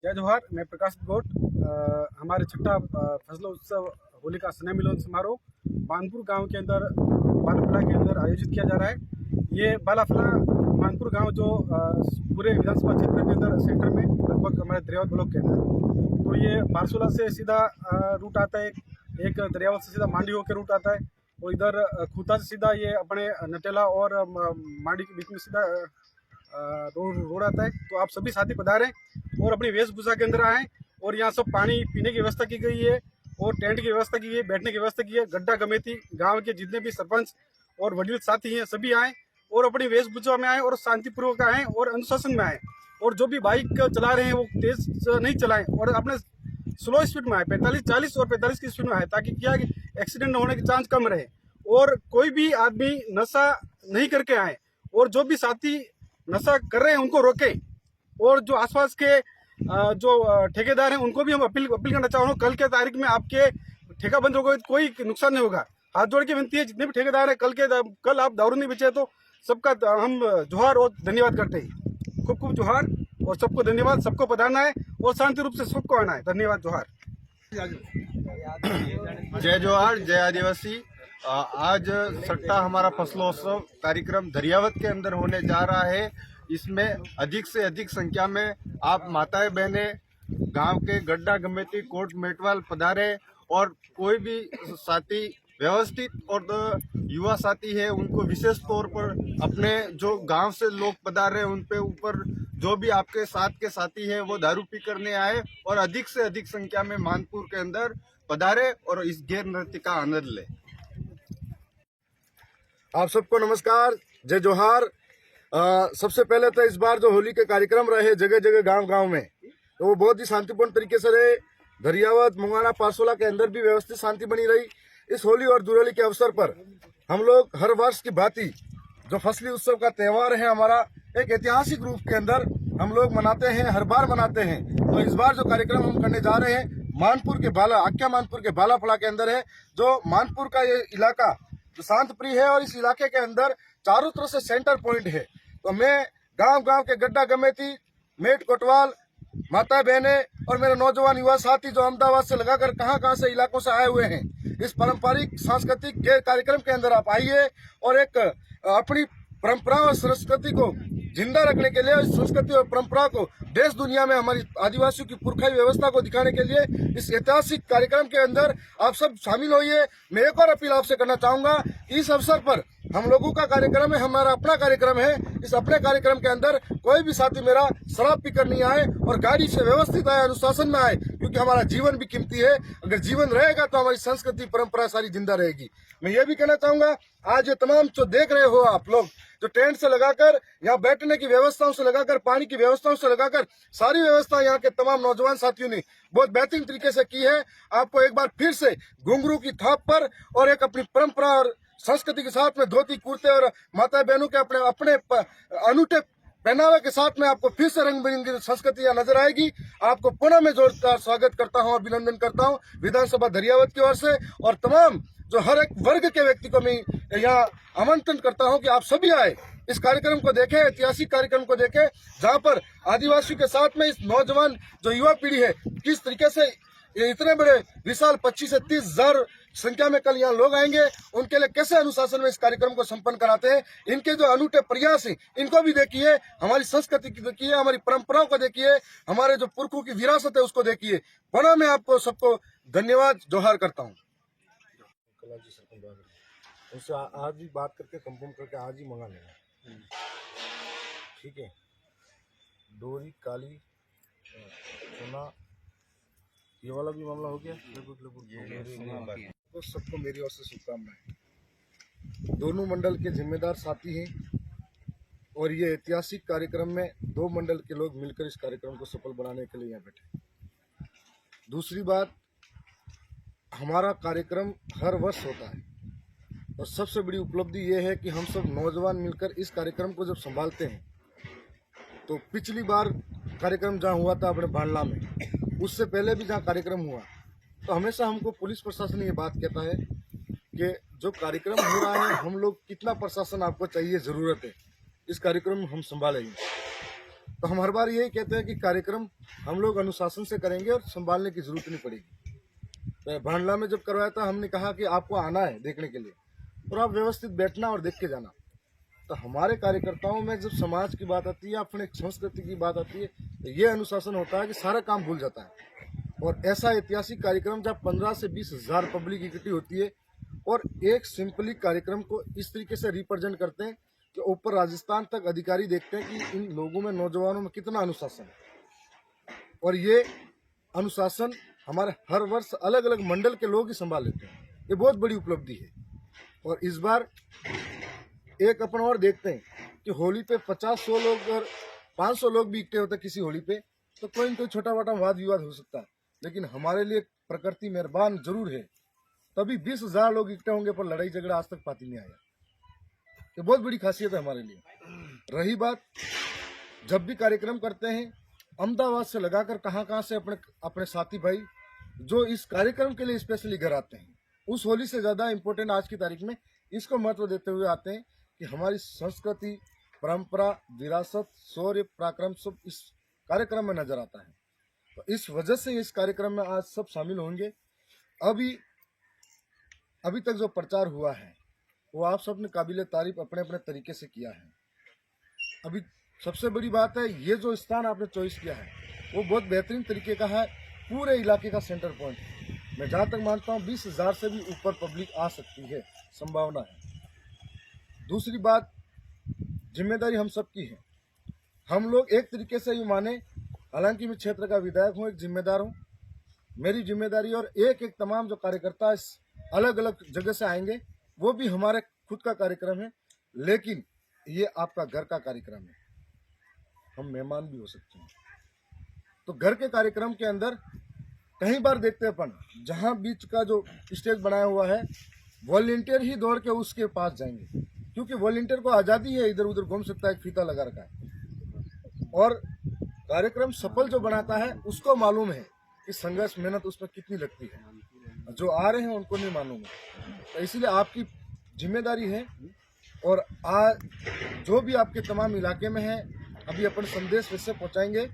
जय जोहार। मैं प्रकाश गोट। हमारे छठा फसल उत्सव होली का स्नेह मिलन समारोह मानपुर गांव के अंदर बालाफला के अंदर आयोजित किया जा रहा है। ये बालाफला मानपुर गांव जो पूरे विधानसभा क्षेत्र के अंदर सेंटर में लगभग हमारे दरियावत ब्लॉक के अंदर, तो ये पारसोला से सीधा रूट आता है, एक दरियावत से सीधा मांडी होकर रूट आता है और इधर खूता से सीधा ये अपने नटेला और मांडी के बीच में सीधा रोड आता है। तो आप सभी साथी पधारें और अपनी वेशभूषा के अंदर आएँ और यहाँ सब पानी पीने की व्यवस्था की गई है और टेंट की व्यवस्था की गई है, बैठने की व्यवस्था की है। गड्ढा गमेती गांव के जितने भी सरपंच और वडील साथी हैं सभी आएँ और अपनी वेशभूषा में आएँ और शांतिपूर्वक आएँ और अनुशासन में आएँ। और जो भी बाइक चला रहे हैं वो तेज नहीं चलाएं और अपने स्लो स्पीड में आए, 45-40 और 45 की स्पीड में आए, ताकि क्या कि एक्सीडेंट होने की चांस कम रहे। और कोई भी आदमी नशा नहीं करके आए और जो भी साथी नशा कर रहे हैं उनको रोकें। और जो आसपास के जो ठेकेदार हैं उनको भी हम अपील करना चाहूँगा, कल के तारीख में आपके ठेका बंद होगा तो कोई नुकसान नहीं होगा। हाथ जोड़ के विनती है, जितने भी ठेकेदार हैं कल आप दारू नहीं बेचे तो सबका हम जोहार और धन्यवाद करते हैं। खूब खूब जोहार और सबको धन्यवाद। सबको पधारना है और शांति रूप से सबको आना है। धन्यवाद। जोहार। जय जोहार, जय आदिवासी। आज छठा हमारा फसलोत्सव कार्यक्रम दरियावत के अंदर होने जा रहा है। इसमें अधिक से अधिक संख्या में आप माताएं बहनें गांव के गड्ढा गमेती कोट मेटवाल पधारे और कोई भी साथी व्यवस्थित और युवा साथी है उनको विशेष तौर पर अपने जो गांव से लोग पधार रहे हैं उन पे ऊपर जो भी आपके साथ के साथी हैं वो दारू पी करने आए और अधिक से अधिक संख्या में मानपुर के अंदर पधारे और इस गैर नृत्य का आनंद ले। आप सबको नमस्कार, जय जोहार। सबसे पहले तो इस बार जो होली के कार्यक्रम रहे जगह जगह गांव में, तो वो बहुत ही शांतिपूर्ण तरीके से रहे। दरियावत मुंगाना पारसोला के अंदर भी व्यवस्थित शांति बनी रही। इस होली और दुरेली के अवसर पर हम लोग हर वर्ष की भांति जो फसली उत्सव का त्यौहार है हमारा, एक ऐतिहासिक रूप के अंदर हम लोग मनाते हैं, हर बार मनाते हैं। तो इस बार जो कार्यक्रम हम करने जा रहे हैं मानपुर के मानपुर के बालाफला के अंदर है। जो मानपुर का ये इलाका जो शांत प्रिय है और इस इलाके के अंदर चारों तरफ से सेंटर पॉइंट है। तो मैं गांव के गड्ढा गमेती, मेट कोटवाल, माता बहने और मेरे नौजवान युवा साथी जो अहमदाबाद से लगाकर कहां से इलाकों से आए हुए हैं, इस पारंपरिक सांस्कृतिक कार्यक्रम के अंदर आप आइए और एक अपनी परंपरा और संस्कृति को जिंदा रखने के लिए, इस संस्कृति और परंपरा को देश दुनिया में हमारी आदिवासियों की पुरखाई व्यवस्था को दिखाने के लिए इस ऐतिहासिक कार्यक्रम के अंदर आप सब शामिल होइए। मैं एक और अपील आपसे करना चाहूंगा, इस अवसर पर हम लोगों का कार्यक्रम है, हमारा अपना कार्यक्रम है। इस अपने कार्यक्रम के अंदर कोई भी साथी मेरा शराब पीकर नहीं आए और गाड़ी से व्यवस्थित आए, अनुशासन में आए, क्योंकि हमारा जीवन भी कीमती है। अगर जीवन रहेगा तो हमारी संस्कृति परंपरा सारी जिंदा रहेगी। मैं ये भी कहना चाहूंगा, आज ये तमाम जो देख रहे हो आप लोग, जो टेंट से लगाकर यहाँ बैठने की व्यवस्थाओं से लगाकर पानी की व्यवस्थाओं से लगाकर सारी व्यवस्था यहाँ के तमाम नौजवान साथियों ने बहुत बेहतरीन तरीके से की है। आपको एक बार फिर से घुंघरू की थाप पर और एक अपनी परंपरा और संस्कृति के साथ में धोती कुर्ते और माता बहनों के अपने अनूठे पहनावे के साथ में आपको फिर से रंग बिरंगी संस्कृति यहाँ नजर आएगी। आपको पुनः मैं जोरदार स्वागत करता हूँ, अभिनंदन करता हूँ विधानसभा दरियावत की ओर से। और तमाम जो हर एक वर्ग के व्यक्ति को मैं यहाँ आमंत्रण करता हूँ कि आप सभी आए, इस कार्यक्रम को देखें, ऐतिहासिक कार्यक्रम को देखें, जहाँ पर आदिवासियों के साथ में इस नौजवान जो युवा पीढ़ी है किस तरीके से ये इतने बड़े विशाल 25 से 30 हजार संख्या में कल यहाँ लोग आएंगे, उनके लिए कैसे अनुशासन में इस कार्यक्रम को संपन्न कराते हैं। इनके जो अनूठे प्रयास हैं इनको भी देखिए, हमारी संस्कृति की देखिए, हमारी परंपराओं को देखिए, हमारे जो पुरखों की विरासत है उसको देखिए। पुनः मैं आपको सबको धन्यवाद जोहार करता हूँ। उससे आज ही बात करके कंफर्म करके आज ही मंगा लेना, ठीक है। डोरी काली सोना ये वाला भी मामला हो गया। तो सबको मेरी ओर से शुभकामनाएं। दोनों मंडल के जिम्मेदार साथी हैं और ये ऐतिहासिक कार्यक्रम में दो मंडल के लोग मिलकर इस कार्यक्रम को सफल बनाने के लिए यहाँ बैठे। दूसरी बात, हमारा कार्यक्रम हर वर्ष होता है और सबसे बड़ी उपलब्धि ये है कि हम सब नौजवान मिलकर इस कार्यक्रम को जब संभालते हैं, तो पिछली बार कार्यक्रम जहाँ हुआ था अपने बांडला में, उससे पहले भी जहाँ कार्यक्रम हुआ, तो हमेशा हमको पुलिस प्रशासन ये बात कहता है कि जो कार्यक्रम हो रहा है हम लोग कितना प्रशासन आपको चाहिए, ज़रूरत है, इस कार्यक्रम में हम संभालेंगे। तो हम हर बार यही कहते हैं कि कार्यक्रम हम लोग अनुशासन से करेंगे और संभालने की जरूरत नहीं पड़ेगी। तो भांडला में जब करवाया था हमने कहा कि आपको आना है देखने के लिए और आप व्यवस्थित बैठना और देख के जाना। तो हमारे कार्यकर्ताओं में जब समाज की बात आती है, अपने संस्कृति की बात आती है, तो ये अनुशासन होता है कि सारा काम भूल जाता है। और ऐसा ऐतिहासिक कार्यक्रम जब 15 से 20 हजार पब्लिक इकट्ठी होती है और एक सिंपली कार्यक्रम को इस तरीके से रिप्रेजेंट करते हैं कि ऊपर राजस्थान तक अधिकारी देखते हैं कि इन लोगों में, नौजवानों में कितना अनुशासन है। और ये अनुशासन हमारे हर वर्ष अलग अलग मंडल के लोग ही संभाल लेते हैं। ये बहुत बड़ी उपलब्धि है। और इस बार एक अपन और देखते हैं कि होली पे 50-100 लोग और 500 लोग भी इकट्ठे होते किसी होली पे, तो कोई न कोई छोटा मोटा वाद विवाद हो सकता है, लेकिन हमारे लिए प्रकृति मेहरबान जरूर है। तभी 20,000 लोग इकट्ठे होंगे पर लड़ाई झगड़ा आज तक पाती नहीं आया। ये बहुत बड़ी खासियत है हमारे लिए। रही बात, जब भी कार्यक्रम करते हैं अहमदाबाद से लगाकर कहाँ से अपने साथी भाई जो इस कार्यक्रम के लिए स्पेशली घर आते हैं, उस होली से ज़्यादा इम्पोर्टेंट आज की तारीख में इसको महत्व देते हुए आते हैं कि हमारी संस्कृति, परंपरा, विरासत, शौर्य, पराक्रम सब इस कार्यक्रम में नजर आता है। तो इस वजह से इस कार्यक्रम में आज सब शामिल होंगे। अभी तक जो प्रचार हुआ है वो आप सब ने काबिले तारीफ अपने अपने तरीके से किया है। अभी सबसे बड़ी बात है, ये जो स्थान आपने चॉइस किया है वो बहुत बेहतरीन तरीके का है, पूरे इलाके का सेंटर पॉइंट है। मैं जहाँ तक मानता हूँ 20,000 से भी ऊपर पब्लिक आ सकती है, संभावना है। दूसरी बात, जिम्मेदारी हम सबकी है। हम लोग एक तरीके से ये माने, हालांकि मैं क्षेत्र का विधायक हूँ, एक जिम्मेदार हूँ, मेरी जिम्मेदारी और एक तमाम जो कार्यकर्ता इस अलग अलग जगह से आएंगे वो भी हमारे खुद का कार्यक्रम है, लेकिन ये आपका घर का कार्यक्रम है। हम मेहमान भी हो सकते हैं। तो घर के कार्यक्रम के अंदर कई बार देखते हैं अपन, जहाँ बीच का जो स्टेज बनाया हुआ है वॉलंटियर ही दौड़ के उसके पास जाएंगे, क्योंकि वॉलंटियर को आज़ादी है, इधर उधर घूम सकता है, फीता लगा रखा है। और कार्यक्रम सफल जो बनाता है उसको मालूम है कि संघर्ष मेहनत उसमें कितनी लगती है, जो आ रहे हैं उनको नहीं मालूम है। तो इसलिए आपकी जिम्मेदारी है। और आज जो भी आपके तमाम इलाके में है, अभी अपन संदेश वैसे पहुंचाएंगे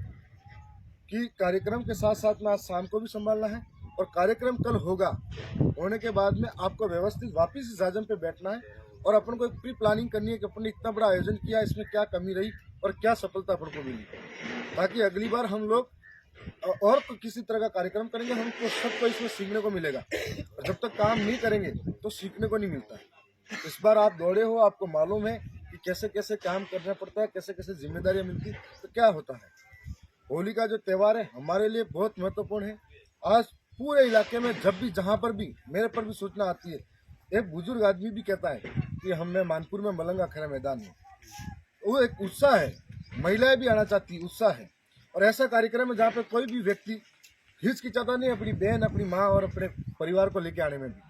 कि कार्यक्रम के साथ साथ में आज शाम को भी संभालना है और कार्यक्रम कल होगा, होने के बाद में आपको व्यवस्थित वापस इस आयोजन पे बैठना है और अपन को एक प्री प्लानिंग करनी है कि अपन ने इतना बड़ा आयोजन किया, इसमें क्या कमी रही और क्या सफलता अपन को मिली, ताकि अगली बार हम लोग और किसी तरह का कार्यक्रम करेंगे, हमको सबको इसमें सीखने को मिलेगा। और जब तक काम नहीं करेंगे तो सीखने को नहीं मिलता है। इस बार आप दौड़े हो, आपको मालूम है कि कैसे कैसे काम करना पड़ता है, कैसे कैसे जिम्मेदारियां मिलती, तो क्या होता है। होली का जो त्यौहार है हमारे लिए बहुत महत्वपूर्ण है। आज पूरे इलाके में जब भी जहाँ पर भी मेरे पर भी सूचना आती है, एक बुजुर्ग आदमी भी कहता है कि हमने मानपुर में मलंगा खड़ा मैदान में, वो एक उत्साह है, महिलाएं भी आना चाहती है, उत्साह है। और ऐसा कार्यक्रम है जहाँ पे कोई भी व्यक्ति हिचकिचाता नहीं, अपनी बहन, अपनी माँ और अपने परिवार को लेके आने में भी।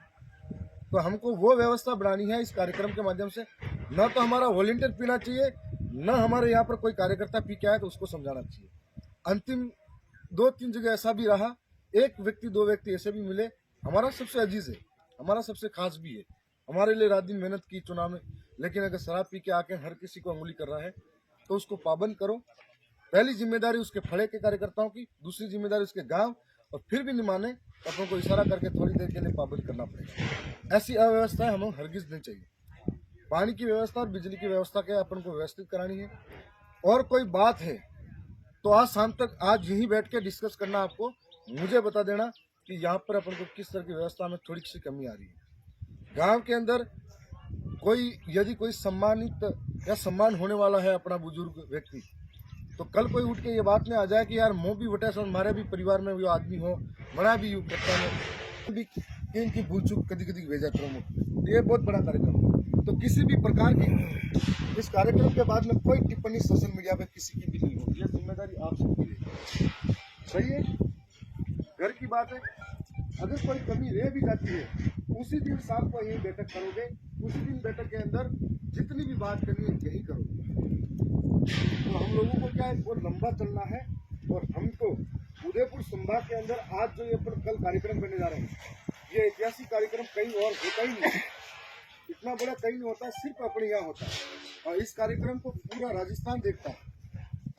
तो हमको वो व्यवस्था बनानी है इस कार्यक्रम के माध्यम से। न तो हमारा वॉलंटियर पीना चाहिए, न हमारे यहाँ पर कोई कार्यकर्ता पी के आए तो उसको समझाना चाहिए। अंतिम 2-3 जगह ऐसा भी रहा, एक व्यक्ति 2 व्यक्ति ऐसे भी मिले, हमारा सबसे अजीज है, हमारा सबसे खास भी है, हमारे लिए रात दिन मेहनत की चुनाव में। लेकिन अगर शराब पी के आके हर किसी को अंगुली कर रहा है तो उसको पाबंद करो। पहली जिम्मेदारी उसके फड़े के कार्यकर्ताओं की, दूसरी जिम्मेदारी उसके गांव, और फिर भी नहीं माने तो अपन को इशारा करके थोड़ी देर के लिए पाबंद करना पड़ेगा। ऐसी अव्यवस्था हमें हरगिज नहीं चाहिए। पानी की व्यवस्था और बिजली की व्यवस्था के अपन को व्यवस्थित करानी है। और कोई बात है तो आज शाम तक, आज यहीं बैठ के डिस्कस करना, आपको मुझे बता देना कि यहाँ पर अपन को किस तरह की व्यवस्था में थोड़ी सी कमी आ रही है। गांव के अंदर यदि कोई सम्मानित या सम्मान होने वाला है अपना बुजुर्ग व्यक्ति, तो कल कोई उठ के ये बात में आ जाए कि यार मोह भी बटे सो हमारे भी परिवार में वो आदमी हो, बड़ा भी यू करता है, भी इनकी भूल चूक कभी कभी भेजा करो। ये बहुत बड़ा कार्यक्रम है। तो किसी भी प्रकार की इस कार्यक्रम के बाद में कोई टिप्पणी सोशल मीडिया पे किसी की भी नहीं होगी। ये जिम्मेदारी आप सबकी है। सही है। घर की बात है, अगर कोई कमी रह भी जाती है उसी दिन शाम को यही बैठक करोगे, उसी दिन बैठक के अंदर जितनी भी बात करनी है यही करोगे। तो हम लोगों को क्या है, वो लंबा चलना है। और हमको उदयपुर संभाग के अंदर आज जो ये कल कार्यक्रम करने जा रहे हैं, ये ऐतिहासिक कार्यक्रम कहीं और होता ही नहीं, इतना बड़ा कहीं नहीं होता, सिर्फ अपने यहाँ होता है। और इस कार्यक्रम को पूरा राजस्थान देखता है।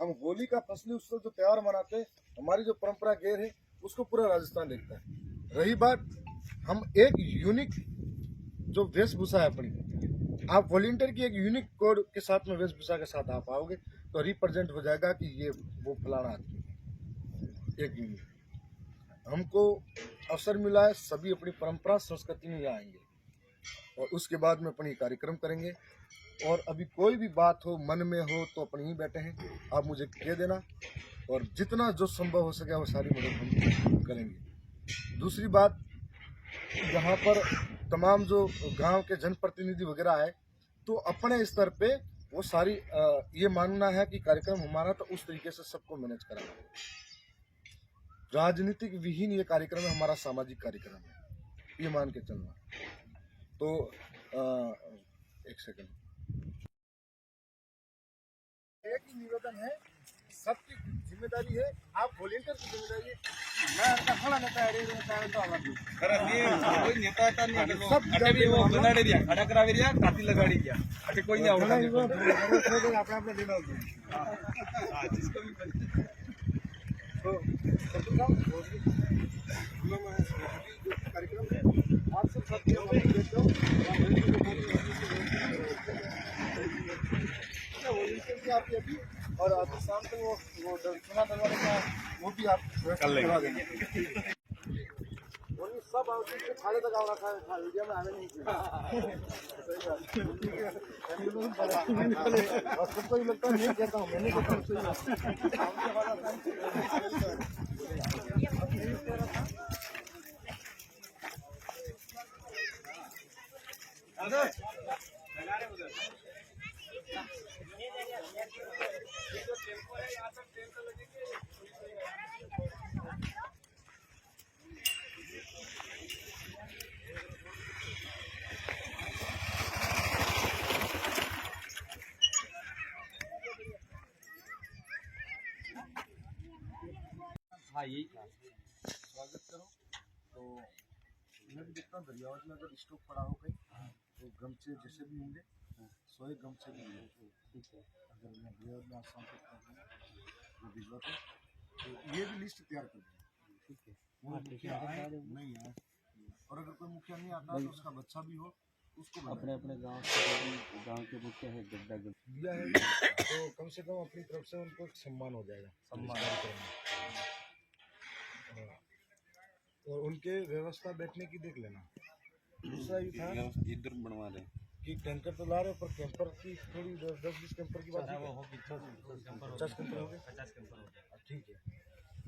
हम होली का फसली उत्सव जो त्योहार मनाते हैं, हमारी जो परंपरा गैर है उसको पूरा राजस्थान देखता है। रही बात, हम एक यूनिक जो वेशभूषा है अपनी, आप वॉलंटियर की एक यूनिक कोड के साथ में वेशभूषा के साथ आप आओगे तो रिप्रेजेंट हो जाएगा कि ये वो फलाना आदमी है। एक यूनिक हमको अवसर मिला है, सभी अपनी परंपरा संस्कृति में यहाँ आएंगे और उसके बाद में अपनी कार्यक्रम करेंगे। और अभी कोई भी बात हो मन में हो तो अपने ही बैठे हैं, आप मुझे कह देना और जितना जो संभव हो सके वो सारी मदद हम करेंगे। दूसरी बात, यहाँ पर तमाम जो गांव के जनप्रतिनिधि वगैरह आए तो अपने स्तर पे वो सारी ये मानना है कि कार्यक्रम हमारा तो उस तरीके से सबको मैनेज कराना है। राजनीतिक विहीन ये कार्यक्रम है, हमारा सामाजिक कार्यक्रम है, ये मान के चलना। तो एक सेकंड, एक ही निवेदन है, सबकी जिम्मेदारी है, आप वॉलंटियर की जिम्मेदारी है। मैं आता खड़ा नेता है, नेता है तो आवाज दो। कोई नेता आता नहीं है, सब अटे भी वो बनाड़े दिया, खड़ा करावी दिया, काती लगाड़ी दिया, अटे कोई नहीं आवड़ा अपना अपना देना होता हां जिसको भी तो कार्यक्रम है, आप सब साथी आपकी अभी और आज शाम तक वो चुनाव डलवाने का वो भी आप करवा देंगे। और ये सब खाने तक आ रखा है, मीडिया में आने नहीं और सबको ये लगता है, नहीं कहता हूँ, मैंने कहता हां यही था। स्वागत करो। तो मैं भी देखता हूँ दरियावत में अगर स्टॉक पड़ा हो कहीं तो गमछे जैसे भी होंगे 100 गमछे भी होंगे। ठीक है, अगर मैं दरियावत में आसाम वो भिजवाते तो ये भी लिस्ट तैयार कर दें। ठीक है, वो मुखिया आए नहीं आए, और अगर कोई मुखिया नहीं आता तो उसका बच्चा भी हो उसको अपने अपने गांव के मुखिया है गड्ढा दिया है तो कम से कम अपनी तरफ से उनको एक सम्मान हो जाएगा, सम्मान और उनके व्यवस्था बैठने की देख लेना। दूसरा ये था इधर बनवा रहे कि टैंकर तो ला रहे पर कैंपर की थोड़ी 10-20 कैंपर की बात है, 50 कैंपर हो गए, 50 कैंपर हो गए। ठीक है,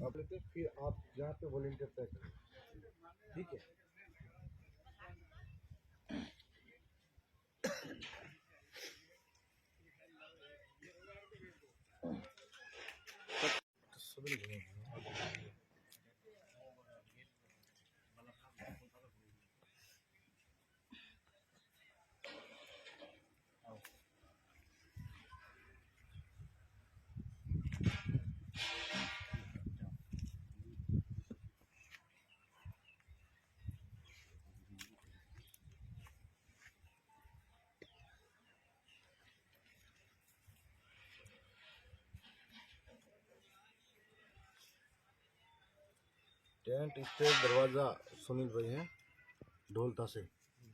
आप लेते फिर आप यहाँ पे वॉलंटियर तय करें। ठीक है, टेंट स्टेज दरवाजा सुनील भाई हैं ढोलता से।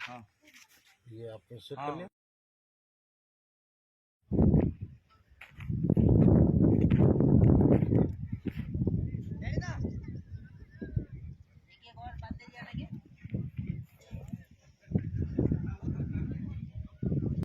हाँ, ये आपने सेट कर लिया।